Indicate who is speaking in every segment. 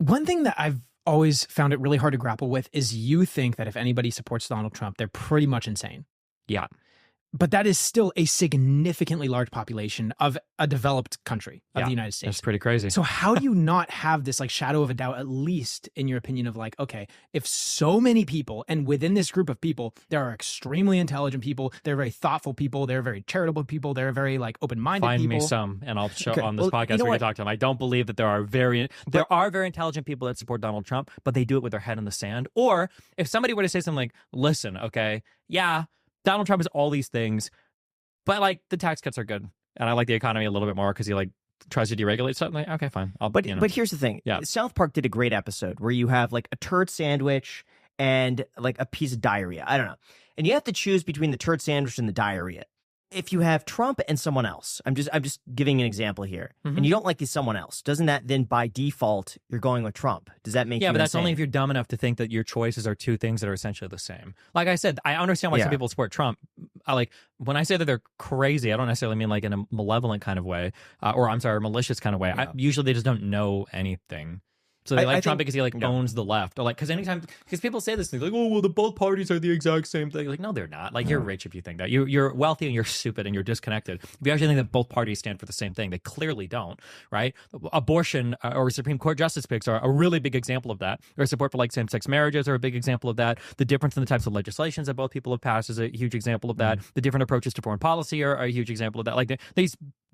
Speaker 1: One thing that I've always found it really hard to grapple with is you think that if anybody supports Donald Trump, they're pretty much insane.
Speaker 2: Yeah.
Speaker 1: But that is still a significantly large population of a developed country of the United States.
Speaker 2: That's pretty crazy.
Speaker 1: So how do you not have this like shadow of a doubt, at least in your opinion, of like, okay, if so many people, and within this group of people, there are extremely intelligent people, they're very thoughtful people, they're very charitable people, they're very like open-minded people.
Speaker 2: Find me some, and I'll show on this podcast
Speaker 1: you know
Speaker 2: we
Speaker 1: what?
Speaker 2: can talk to them. I don't believe that there are very intelligent people that support Donald Trump, but they do it with their head in the sand. Or if somebody were to say something like, listen, okay, yeah, Donald Trump is all these things, but like the tax cuts are good, and I like the economy a little bit more because he like tries to deregulate something. Like, okay, fine.
Speaker 3: But here's the thing.
Speaker 2: Yeah.
Speaker 3: South Park did a great episode where you have like a turd sandwich and like a piece of diarrhea. I don't know. And you have to choose between the turd sandwich and the diarrhea. If you have Trump and someone else, I'm just giving an example here, and you don't like someone else, doesn't that then by default you're going with Trump? Does that make you
Speaker 2: but that's
Speaker 3: insane?
Speaker 2: only if you're dumb enough to think that your choices are two things that are essentially the same. Like I said, I understand why some people support Trump. When I say that they're crazy, I don't necessarily mean like in a malevolent kind of way, or I'm sorry, malicious kind of way. Usually they just don't know anything. So they like Trump because he like owns the left, or like because people say this thing like, oh well, the both parties are the exact same thing. Like no, they're not. Like you're rich if you think that. You're wealthy and you're stupid and you're disconnected. If you actually think that both parties stand for the same thing, they clearly don't. Right? Abortion or Supreme Court justice picks are a really big example of that. Or support for like same-sex marriages are a big example of that. The difference in the types of legislations that both people have passed is a huge example of that. The different approaches to foreign policy are a huge example of that. Like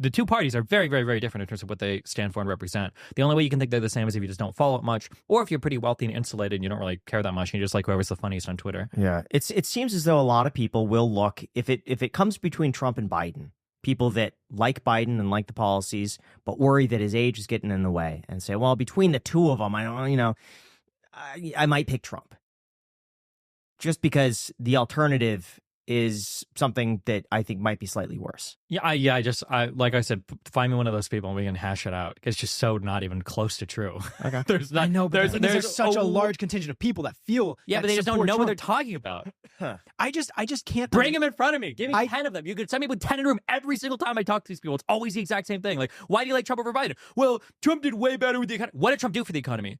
Speaker 2: the two parties are very, very, very different in terms of what they stand for and represent. The only way you can think they're the same is if you just don't follow it much, or if you're pretty wealthy and insulated and you don't really care that much and you just like whoever's the funniest on Twitter.
Speaker 3: Yeah, it seems as though a lot of people will look, if it comes between Trump and Biden, people that like Biden and like the policies, but worry that his age is getting in the way, and say, well, between the two of them, I might pick Trump, just because the alternative is something that I think might be slightly worse.
Speaker 2: I like I said, find me one of those people and we can hash it out. It's just so not even close to true.
Speaker 3: Okay.
Speaker 1: I know, but there's such a large contingent of people that feel
Speaker 2: but they just don't know what they're talking about.
Speaker 1: I just can't
Speaker 2: bring them in front of me. Give me 10 of them. You could send me with 10 in a room every single time I talk to these people. It's always the exact same thing. Like, why do you like Trump over Biden? Well, Trump did way better with the economy. What did Trump do for the economy?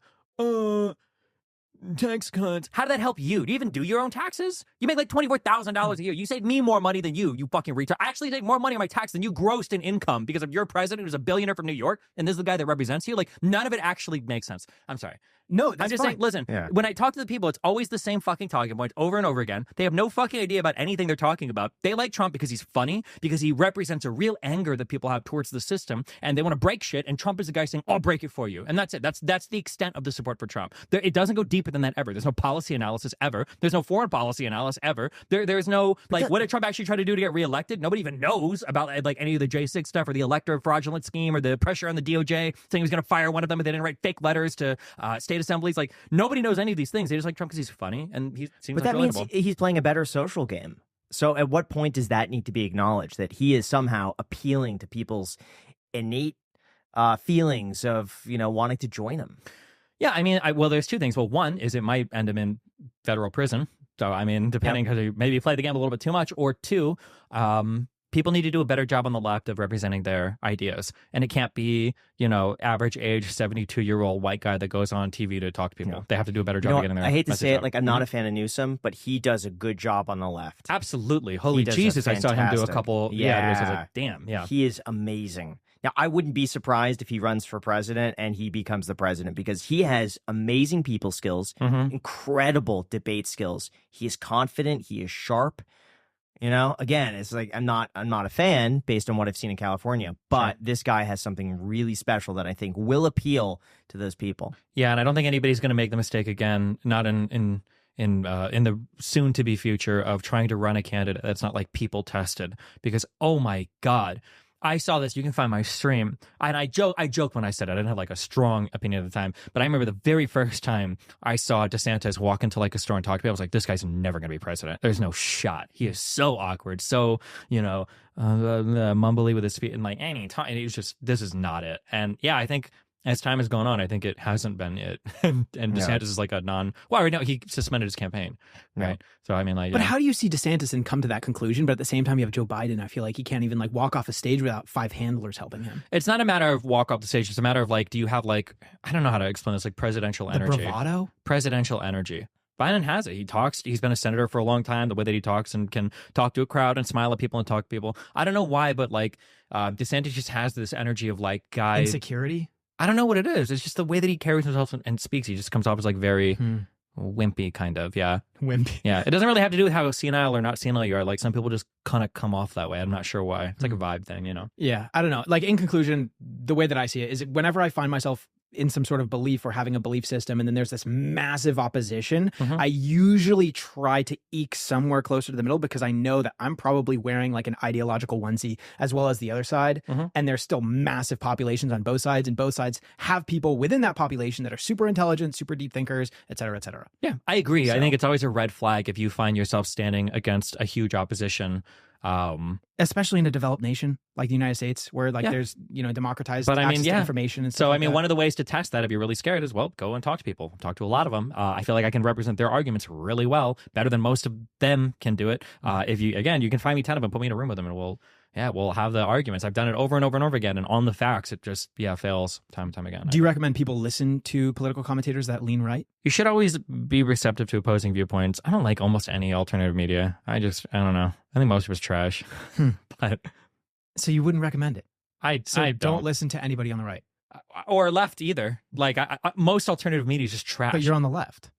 Speaker 2: Tax cuts. How did that help you? Do you even do your own taxes? You make like $24,000 a year. You save me more money than you fucking retard. I actually take more money on my tax than you grossed in income because of your president who's a billionaire from New York, and this is the guy that represents you. Like, none of it actually makes sense. I'm sorry.
Speaker 1: No,
Speaker 2: I'm just saying, listen, when I talk to the people, it's always the same fucking talking points over and over again. They have no fucking idea about anything they're talking about. They like Trump because he's funny, because he represents a real anger that people have towards the system, and they want to break shit, and Trump is the guy saying, I'll break it for you. And that's it. That's the extent of the support for Trump. It doesn't go deeper than that ever. There's no policy analysis ever. There's no foreign policy analysis ever. There's no, like, what did Trump actually try to do to get reelected? Nobody even knows about, like, any of the J6 stuff or the elector fraudulent scheme or the pressure on the DOJ saying he was going to fire one of them and they didn't write fake letters to state assemblies. Like, nobody knows any of these things. They just like Trump because he's funny and he seems
Speaker 3: But that
Speaker 2: relatable.
Speaker 3: means he's playing a better social game. So at what point does that need to be acknowledged, that he is somehow appealing to people's innate feelings of, wanting to join him?
Speaker 2: Yeah, I mean, well, there's two things. Well, one is it might end him in federal prison. So, I mean, depending, because he maybe played the game a little bit too much. Or two, people need to do a better job on the left of representing their ideas. And it can't be, average age 72-year-old white guy that goes on TV to talk to people. Yeah. They have to do a better job of getting their
Speaker 3: I hate to say it,
Speaker 2: out.
Speaker 3: like, I'm not a fan of Newsom, but he does a good job on the left.
Speaker 2: Absolutely. Holy Jesus, I saw him do a couple. Yeah. I was like, damn, yeah.
Speaker 3: He is amazing. Now, I wouldn't be surprised if he runs for president and he becomes the president, because he has amazing people skills, incredible debate skills. He is confident. He is sharp. Again, it's like I'm not a fan based on what I've seen in California, but this guy has something really special that I think will appeal to those people.
Speaker 2: Yeah, and I don't think anybody's going to make the mistake again, not in the soon-to-be future, of trying to run a candidate that's not like people tested, because oh my God. I saw this. You can find my stream. And I joked when I said it. I didn't have like a strong opinion at the time. But I remember the very first time I saw DeSantis walk into like a store and talk to me, I was like, this guy's never going to be president. There's no shot. He is so awkward. So, mumbly with his feet and like, and he was just, this is not it. And yeah, I think as time has gone on, I think it hasn't been it. and DeSantis is like a well, right now he suspended his campaign, right? So I mean, like,
Speaker 1: but how do you see DeSantis and come to that conclusion? But at the same time, you have Joe Biden. I feel like he can't even like walk off a stage without 5 handlers helping him.
Speaker 2: It's not a matter of walk off the stage. It's a matter of like, do you have like, I don't know how to explain this, like presidential energy,
Speaker 1: bravado,
Speaker 2: presidential energy. Biden has it. He talks. He's been a senator for a long time. The way that he talks and can talk to a crowd and smile at people and talk to people. I don't know why, but like DeSantis just has this energy of like guy
Speaker 1: insecurity.
Speaker 2: I don't know what it is. It's just the way that he carries himself and speaks. He just comes off as like very wimpy, kind of. Yeah,
Speaker 1: wimpy.
Speaker 2: Yeah, it doesn't really have to do with how senile or not senile you are. Like some people just kind of come off that way. I'm not sure why. It's like a vibe thing, you know?
Speaker 1: Yeah, I don't know. Like in conclusion, the way that I see it is whenever I find myself in some sort of belief or having a belief system, and then there's this massive opposition, I usually try to eke somewhere closer to the middle because I know that I'm probably wearing like an ideological onesie as well as the other side. And there's still massive populations on both sides, and both sides have people within that population that are super intelligent, super deep thinkers, et cetera, et cetera.
Speaker 2: Yeah, I agree. So, I think it's always a red flag if you find yourself standing against a huge opposition.
Speaker 1: Especially in a developed nation like the United States, where like there's, you know, democratized access to information and stuff.
Speaker 2: So
Speaker 1: like
Speaker 2: I mean,
Speaker 1: that.
Speaker 2: one of the ways to test that if you're really scared is, well, go and talk to people. Talk to a lot of them. I feel like I can represent their arguments really well, better than most of them can do it. If you, again, you can find me 10 of them, put me in a room with them, and we'll have the arguments. I've done it over and over and over again, and on the facts, it just fails time and time again.
Speaker 1: Do you recommend people listen to political commentators that lean right?
Speaker 2: You should always be receptive to opposing viewpoints. I don't like almost any alternative media. I don't know. I think most of it's trash. But
Speaker 1: so you wouldn't recommend it?
Speaker 2: I
Speaker 1: don't listen to anybody on the right
Speaker 2: or left either. Like most alternative media is just trash.
Speaker 1: But you're on the left.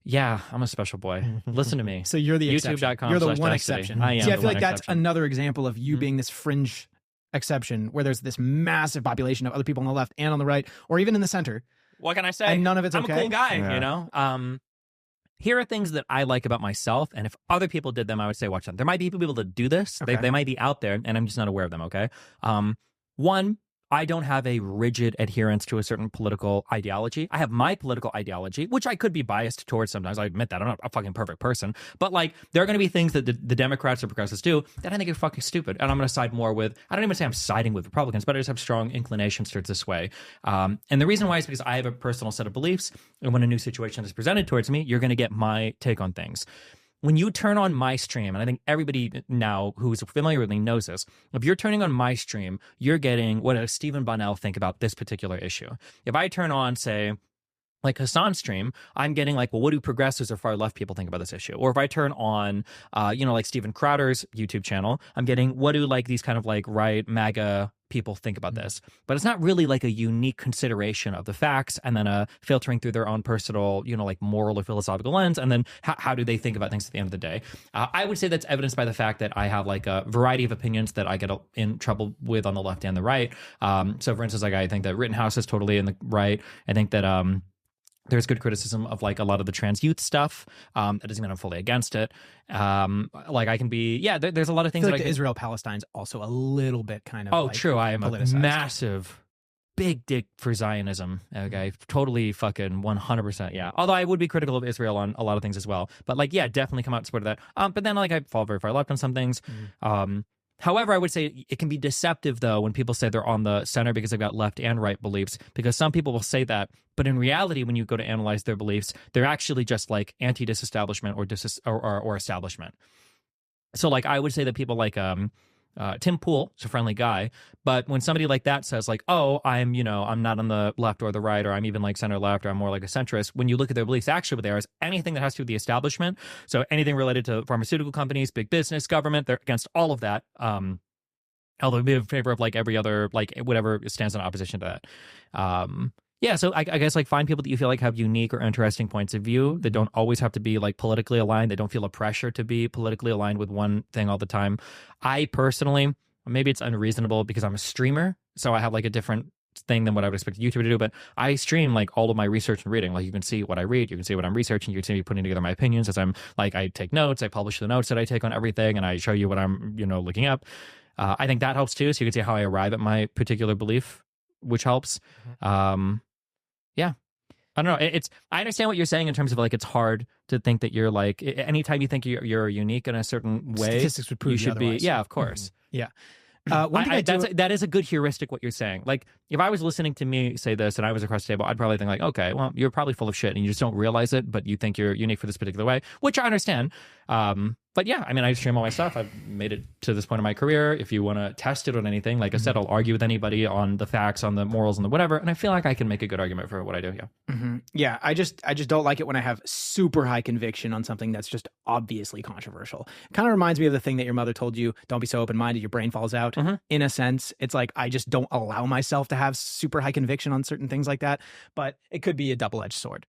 Speaker 2: Yeah, I'm a special boy. Listen to me.
Speaker 1: So you're the exception.
Speaker 2: YouTube.com.
Speaker 1: You're the one exception.
Speaker 2: I am.
Speaker 1: See, I feel like that's
Speaker 2: exception.
Speaker 1: another example of you being this fringe exception where there's this massive population of other people on the left and on the right, or even in the center.
Speaker 2: What can I say?
Speaker 1: And none of it's
Speaker 2: I'm
Speaker 1: okay.
Speaker 2: a cool guy, you know? Here are things that I like about myself, and if other people did them, I would say watch them. There might be people that do this. Okay. They might be out there, and I'm just not aware of them, okay? One, I don't have a rigid adherence to a certain political ideology. I have my political ideology, which I could be biased towards sometimes. I admit that. I'm not a fucking perfect person. But, like, there are going to be things that the Democrats or progressives do that I think are fucking stupid. And I'm going to side more with, I don't even say I'm siding with Republicans, but I just have strong inclinations towards this way. And the reason why is because I have a personal set of beliefs. And when a new situation is presented towards me, you're going to get my take on things. When you turn on my stream, and I think everybody now who's familiar with me knows this, if you're turning on my stream, you're getting what does Stephen Bunnell think about this particular issue. If I turn on, say, like Hassan's stream, I'm getting like, well, what do progressives or far left people think about this issue? Or if I turn on, like Steven Crowder's YouTube channel, I'm getting, what do like these kind of like right MAGA people think about this? But it's not really like a unique consideration of the facts and then filtering through their own personal, like moral or philosophical lens. And then how do they think about things at the end of the day? I would say that's evidenced by the fact that I have like a variety of opinions that I get in trouble with on the left and the right. So for instance, like I think that Rittenhouse is totally in the right. I think that, there's good criticism of like a lot of the trans youth stuff. That doesn't mean I'm fully against it. Like I can be, there's a lot of things.
Speaker 1: I feel like the Israel-Palestine's also a little bit kind of
Speaker 2: true. I am a
Speaker 1: politicized.
Speaker 2: massive big dick for Zionism. Okay, totally fucking 100%. Yeah. Although I would be critical of Israel on a lot of things as well. But like, definitely come out in support of that. But then like I fall very far left on some things. However, I would say it can be deceptive, though, when people say they're on the center because they've got left and right beliefs, because some people will say that. But in reality, when you go to analyze their beliefs, they're actually just like anti-disestablishment or establishment. So like I would say that people like Tim Pool is a friendly guy, but when somebody like that says like, oh, I'm not on the left or the right, or I'm even like center left, or I'm more like a centrist, when you look at their beliefs, actually what they are is anything that has to do with the establishment. So anything related to pharmaceutical companies, big business, government, they're against all of that. Although they're in favor of like every other, like whatever stands in opposition to that. So I guess like find people that you feel like have unique or interesting points of view that don't always have to be like politically aligned. They don't feel a pressure to be politically aligned with one thing all the time. I personally, maybe it's unreasonable because I'm a streamer, so I have like a different thing than what I would expect YouTube to do, but I stream like all of my research and reading. Like you can see what I read, you can see what I'm researching, you can see me putting together my opinions as I'm like, I take notes, I publish the notes that I take on everything, and I show you what I'm, looking up. I think that helps too, so you can see how I arrive at my particular belief, which helps. I don't know. I understand what you're saying in terms of like it's hard to think that you're like anytime you think you're unique in a certain way,
Speaker 1: statistics would prove
Speaker 2: you should
Speaker 1: otherwise.
Speaker 2: be. Yeah, of course.
Speaker 1: Yeah. One thing
Speaker 2: that is a good heuristic what you're saying. Like if I was listening to me say this and I was across the table, I'd probably think like, okay, well, you're probably full of shit and you just don't realize it, but you think you're unique for this particular way, which I understand. But yeah, I mean, I stream all my stuff. I've made it to this point in my career. If you want to test it on anything, like I said, I'll argue with anybody on the facts, on the morals, and the whatever. And I feel like I can make a good argument for what I do. Yeah.
Speaker 1: Yeah. I just don't like it when I have super high conviction on something that's just obviously controversial. Kind of reminds me of the thing that your mother told you, don't be so open-minded, your brain falls out. In a sense, it's like, I just don't allow myself to have super high conviction on certain things like that, but it could be a double-edged sword.